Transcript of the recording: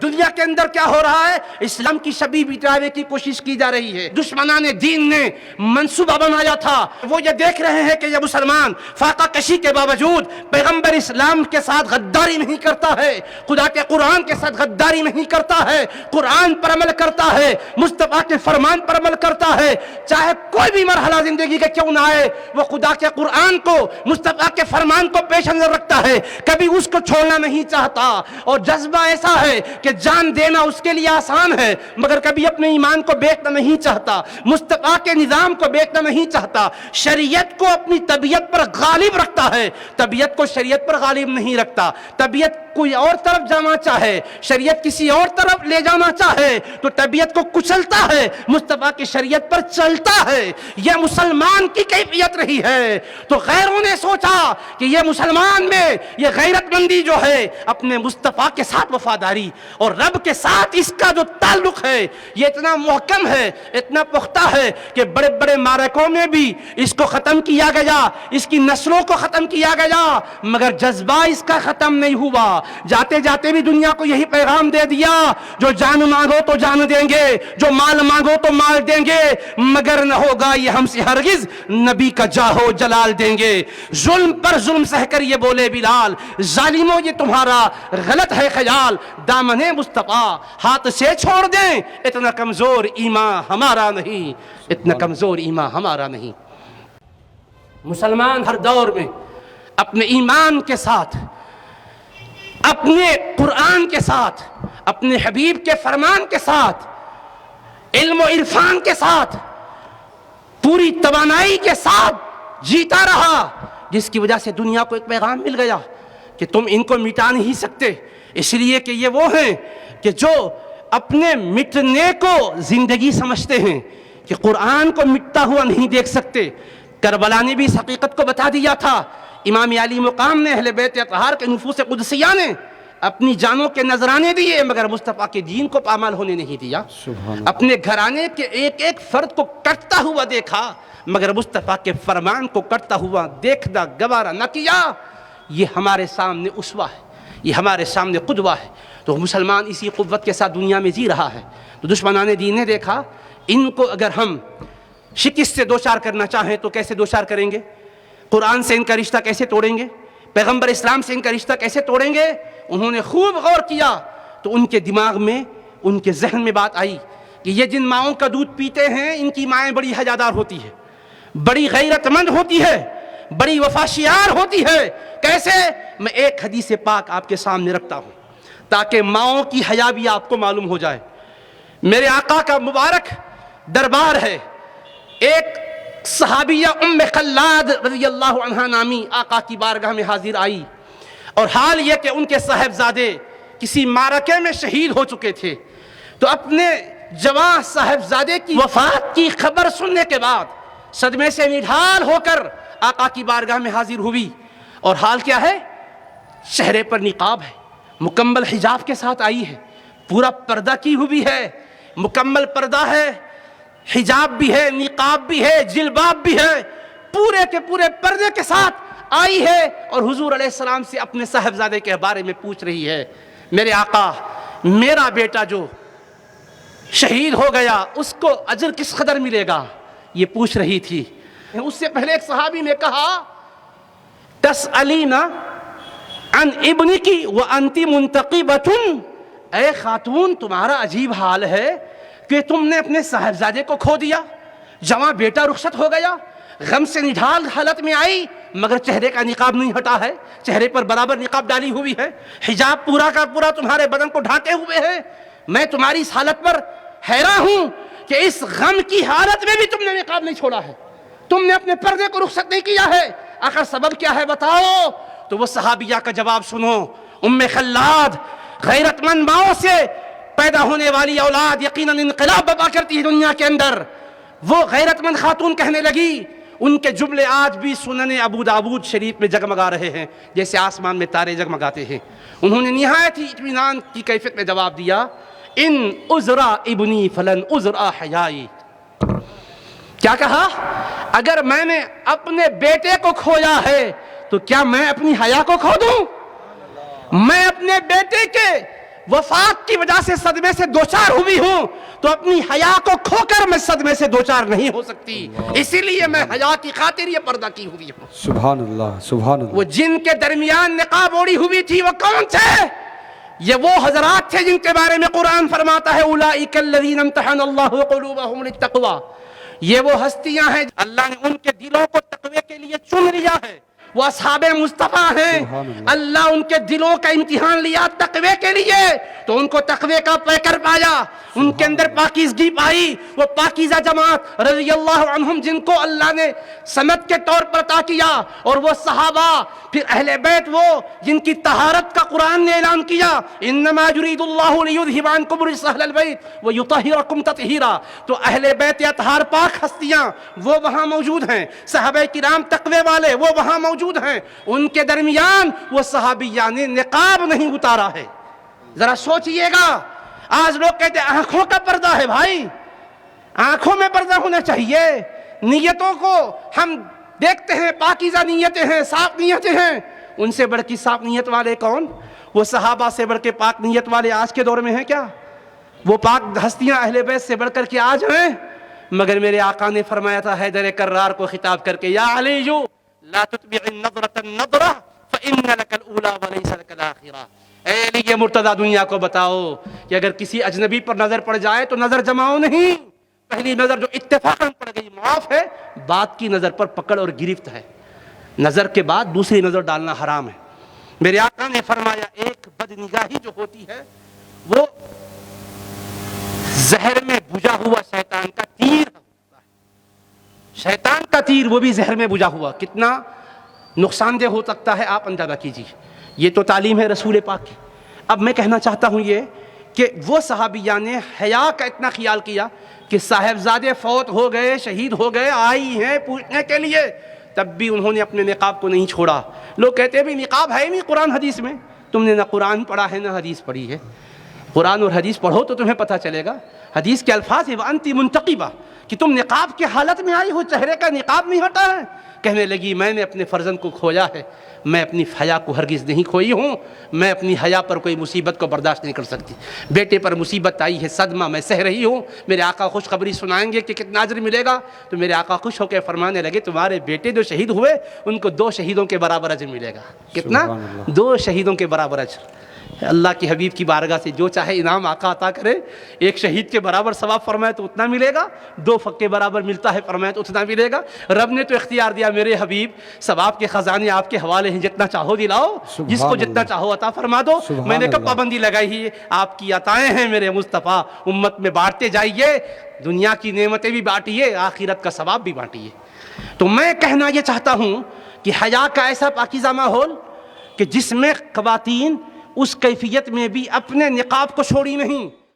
دنیا کے اندر کیا ہو رہا ہے؟ اسلام کی شبیہ مٹانے کی کوشش کی جا رہی ہے. دشمنان دین نے منصوبہ بنایا تھا. وہ یہ دیکھ رہے ہیں کہ یہ مسلمان فاقہ کشی کے باوجود پیغمبر اسلام کے ساتھ غداری نہیں کرتا ہے, خدا کے قرآن کے ساتھ غداری نہیں کرتا ہے, قرآن پر عمل کرتا ہے, مصطفیٰ کے فرمان پر عمل کرتا ہے. چاہے کوئی بھی مرحلہ زندگی کا کیوں نہ آئے, وہ خدا کے قرآن کو, مصطفیٰ کے فرمان کو پیش نظر رکھتا ہے, کبھی اس کو چھوڑنا نہیں چاہتا. اور جذبہ ایسا ہے کہ جان دینا اس کے لیے آسان ہے, مگر کبھی اپنے ایمان کو بیچنا نہیں چاہتا, مصطفیٰ کے نظام کو بیچنا نہیں چاہتا. شریعت کو اپنی طبیعت پر غالب رکھتا ہے, طبیعت کو شریعت پر غالب نہیں رکھتا. طبیعت کوئی اور طرف جانا چاہے, شریعت کسی اور طرف لے جانا چاہے تو طبیعت کو کچلتا ہے, مصطفیٰ کی شریعت پر چلتا ہے. یہ مسلمان کی کیفیت رہی ہے. تو غیروں نے سوچا کہ یہ مسلمان میں یہ غیرت مندی جو ہے, اپنے مصطفیٰ کے ساتھ وفاداری اور رب کے ساتھ اس کا جو تعلق ہے یہ اتنا محکم ہے, اتنا پختہ ہے کہ بڑے بڑے معرکوں میں بھی اس کو ختم کیا گیا, اس کی نسلوں کو ختم کیا گیا, مگر جذبہ اس کا ختم نہیں ہوا. جاتے جاتے بھی دنیا کو یہی پیغام دے دیا, جو جان مانگو تو جان دیں گے, جو مال مانگو تو مال دیں گے, مگر نہ ہوگا یہ ہم سے ہرگز نبی کا جاہو جلال دیں گے. ظلم پر ظلم سہ کر یہ بولے بلال, ظالموں یہ تمہارا غلط ہے خیال, دامن مصطفیٰ ہاتھ سے چھوڑ دیں, اتنا کمزور ایمان ہمارا نہیں, اتنا کمزور ایمان ہمارا نہیں. مسلمان ہر دور میں اپنے ایمان کے ساتھ, اپنے قرآن کے ساتھ, اپنے حبیب کے فرمان کے ساتھ, علم و عرفان کے ساتھ, پوری توانائی کے ساتھ جیتا رہا, جس کی وجہ سے دنیا کو ایک پیغام مل گیا کہ تم ان کو مٹا نہیں سکتے, اس لیے کہ یہ وہ ہیں کہ جو اپنے مٹنے کو زندگی سمجھتے ہیں, کہ قرآن کو مٹتا ہوا نہیں دیکھ سکتے. کربلا نے بھی اس حقیقت کو بتا دیا تھا. امام علی مقام نے, اہل بیت اطہار کے نفوس قدسیہ نے اپنی جانوں کے نذرانے دیے, مگر مصطفیٰ کے دین کو پامال ہونے نہیں دیا. اپنے گھرانے کے ایک ایک فرد کو کٹتا ہوا دیکھا, مگر مصطفیٰ کے فرمان کو کٹتا ہوا دیکھنا گوارا نہ کیا. یہ ہمارے سامنے اسوہ ہے, یہ ہمارے سامنے قدوہ ہے. تو مسلمان اسی قوت کے ساتھ دنیا میں جی رہا ہے. تو دشمنان دین نے دیکھا ان کو اگر ہم شکست سے دوچار کرنا چاہیں تو کیسے دوچار کریں گے, قرآن سے ان کا رشتہ کیسے توڑیں گے, پیغمبر اسلام سے ان کا رشتہ کیسے توڑیں گے. انہوں نے خوب غور کیا تو ان کے دماغ میں, ان کے ذہن میں بات آئی کہ یہ جن ماؤں کا دودھ پیتے ہیں ان کی مائیں بڑی حیادار ہوتی ہے, بڑی غیرت مند ہوتی ہے, بڑی وفاشیار ہوتی ہے. کیسے؟ میں ایک حدیث پاک آپ کے سامنے رکھتا ہوں تاکہ ماؤں کی حیا بھی آپ کو معلوم ہو جائے. میرے آقا کا مبارک دربار ہے, ایک صحابیہ ام خلاد رضی اللہ عنہا نامی آقا کی بارگاہ میں حاضر آئی, اور حال یہ کہ ان کے صاحبزادے کسی معرکے میں شہید ہو چکے تھے. تو اپنے جوان صاحبزادے کی وفات کی خبر سننے کے بعد صدمے سے نڈھال ہو کر آقا کی بارگاہ میں حاضر ہوئی. اور حال کیا ہے؟ چہرے پر نقاب ہے, مکمل حجاب کے ساتھ آئی ہے, پورا پردہ کی ہوئی ہے, مکمل پردہ ہے, حجاب بھی ہے, نقاب بھی ہے, جلباب بھی ہے, پورے کے پورے پردے کے ساتھ آئی ہے, اور حضور علیہ السلام سے اپنے صاحبزادے کے بارے میں پوچھ رہی ہے, میرے آقا میرا بیٹا جو شہید ہو گیا اس کو اجر کس قدر ملے گا, یہ پوچھ رہی تھی. اس سے پہلے ایک صحابی نے کہا, تسألینا عن ابنکی وانت منتقبۃ, اے خاتون تمہارا عجیب حال ہے کہ تم نے اپنے صاحبزادے کو کھو دیا, جواں بیٹا رخصت ہو گیا, غم سے نڈھال حالت میں آئی, مگر چہرے کا نقاب نہیں ہٹا ہے, چہرے پر برابر نقاب ڈالی ہوئی ہے, حجاب پورا کا پورا تمہارے بدن کو ڈھانکے ہوئے ہے. میں تمہاری اس حالت پر حیران ہوں کہ اس غم کی حالت میں بھی تم نے نقاب نہیں چھوڑا ہے, تم نے اپنے پردے کو رخصت نہیں کیا ہے, آخر سبب کیا ہے بتاؤ. تو وہ صحابیہ کا جواب سنو. ام خلاد غیرت مند ماؤں سے پیدا ہونے والی اولاد یقیناً انقلاب برپا کرتی ہے دنیا کے اندر. وہ غیرت مند خاتون کہنے لگی, ان کے جملے آج بھی سنن ابو داود شریف میں جگمگا رہے ہیں جیسے آسمان میں تارے جگمگاتے ہیں. انہوں نے نہایت ہی اطمینان کی کیفیت میں جواب دیا, ان عذرا ابنی فلن عذرا حیائی. کیا کہا؟ اگر میں نے اپنے بیٹے کو کھویا ہے تو کیا میں اپنی حیا کو کھو دوں؟ میں اپنے بیٹے کے وفات کی وجہ سے صدمے سے دوچار ہوئی ہوں تو اپنی حیا کو کھو کر میں صدمے سے دوچار نہیں ہو سکتی، اسی لیے میں حیا کی خاطر یہ پردہ کی ہوئی ہوں۔ سبحان اللہ، سبحان اللہ۔ وہ جن کے درمیان نقاب اوڑی ہوئی تھی وہ کون تھے؟ یہ وہ حضرات تھے جن کے بارے میں قرآن فرماتا ہے اولئک الذین امتحن اللہ قلوبہم للتقوی، یہ وہ ہستیاں ہیں اللہ نے ان کے دلوں کو تقوی کے لیے چن لیا ہے، وہ اصحاب مصطفیٰ ہیں۔ اللہ ان کے دلوں کا امتحان لیا تقوی کے لیے تو ان کو تقوی کا پیکر پایا، ان کے اندر پاکیزگی پائی، وہ پاکیزہ جماعت رضی اللہ عنہم جن کو اللہ نے سند کے طور پر عطا کیا، اور وہ صحابہ، پھر اہل بیت وہ جن کی طہارت کا قرآن نے اعلان کیا انما یرید اللہ لیذھب عنکم الرجس اہل البیت ویطہرکم تطہیرا، تو اہل بیت یا طہار پاک ہستیاں وہ وہاں موجود ہیں، صحابہ کرام تقوی والے وہ وہاں موجود ہیں، ان کے درمیان وہ صحابیہ نے نقاب نہیں اتارا ہے۔ ذرا سوچئے گا، آج لوگ کہتے ہیں آنکھوں کا پردہ ہے، بھائی آنکھوں میں پردہ ہونا چاہیے، نیتوں کو ہم دیکھتے ہیں پاکیزہ نیتیں ہیں، صاف نیتیں ہیں، ان سے بڑھ کی صاف نیت والے کون؟ وہ صحابہ سے بڑھ کے پاک نیت والے آج کے دور میں ہیں کیا؟ وہ پاک ہستیاں اہل بیت سے بڑھ کر کے آج ہیں؟ مگر میرے آقا نے فرمایا تھا حیدر کرار کو خطاب کر کے یا علی لا تتبع النظرة النظرة فإن لك الأولى وليس لك الآخرة، اے علی مرتضیٰ دنیا کو بتاؤ کہ اگر کسی اجنبی پر نظر پڑ جائے تو نظر جماؤ نہیں، پہلی نظر جو اتفاقاً پڑ گئی معاف ہے، بعد کی نظر پر پکڑ اور گرفت ہے، نظر کے بعد دوسری نظر ڈالنا حرام ہے۔ میرے آقا نے فرمایا ایک بدنگاہی جو ہوتی ہے وہ زہر میں بجھا ہوا شیطان کا تیر ہوتا ہے، شیطان کا تیر وہ بھی زہر میں بجھا ہوا کتنا نقصان دہ ہو سکتا ہے آپ اندازہ کیجیے۔ یہ تو تعلیم ہے رسول پاک کی۔ اب میں کہنا چاہتا ہوں یہ کہ وہ صحابیہ نے حیا کا اتنا خیال کیا کہ صاحبزادے فوت ہو گئے، شہید ہو گئے، آئی ہیں پوچھنے کے لیے، تب بھی انہوں نے اپنے نقاب کو نہیں چھوڑا۔ لوگ کہتے ہیں بھی نقاب ہے نہیں قرآن حدیث میں، تم نے نہ قرآن پڑھا ہے نہ حدیث پڑھی ہے۔ قرآن اور حدیث پڑھو تو تمہیں پتہ چلے گا، حدیث کے الفاظ ہیں وَأَنْتِ مُنْتَقِبَةٌ، کہ تم نقاب کی حالت میں آئی ہو، چہرے کا نقاب نہیں ہٹا ہے۔ کہنے لگی میں نے اپنے فرزند کو کھویا ہے، میں اپنی حیا کو ہرگز نہیں کھوئی ہوں، میں اپنی حیا پر کوئی مصیبت کو برداشت نہیں کر سکتی، بیٹے پر مصیبت آئی ہے، صدمہ میں سہ رہی ہوں، میرے آقا خوشخبری سنائیں گے کہ کتنا اجر ملے گا، تو میرے آقا خوش ہو کے فرمانے لگے تمہارے بیٹے جو شہید ہوئے ان کو 2 شہیدوں کے برابر اجر ملے گا۔ کتنا؟ 2 شہیدوں کے برابر اجر۔ اللہ کی حبیب کی بارگاہ سے جو چاہے انعام آقا عطا کرے، ایک شہید کے برابر ثواب فرمائے تو اتنا ملے گا، 2 فق کے برابر ملتا ہے فرمائے تو اتنا ملے گا۔ رب نے تو اختیار دیا میرے حبیب ثواب کے خزانے آپ کے حوالے ہیں، جتنا چاہو دلاؤ، جس کو جتنا چاہو عطا فرما دو۔ میں نے کب پابندی لگائی ہے؟ آپ کی عطائیں ہیں میرے مصطفیٰ، امت میں بانٹتے جائیے، دنیا کی نعمتیں بھی بانٹیے، آخرت کا ثواب بھی بانٹیے۔ تو میں کہنا یہ چاہتا ہوں کہ حیا کا ایسا پاکیزہ ماحول کہ جس میں خواتین اس کیفیت میں بھی اپنے نقاب کو چھوڑی نہیں،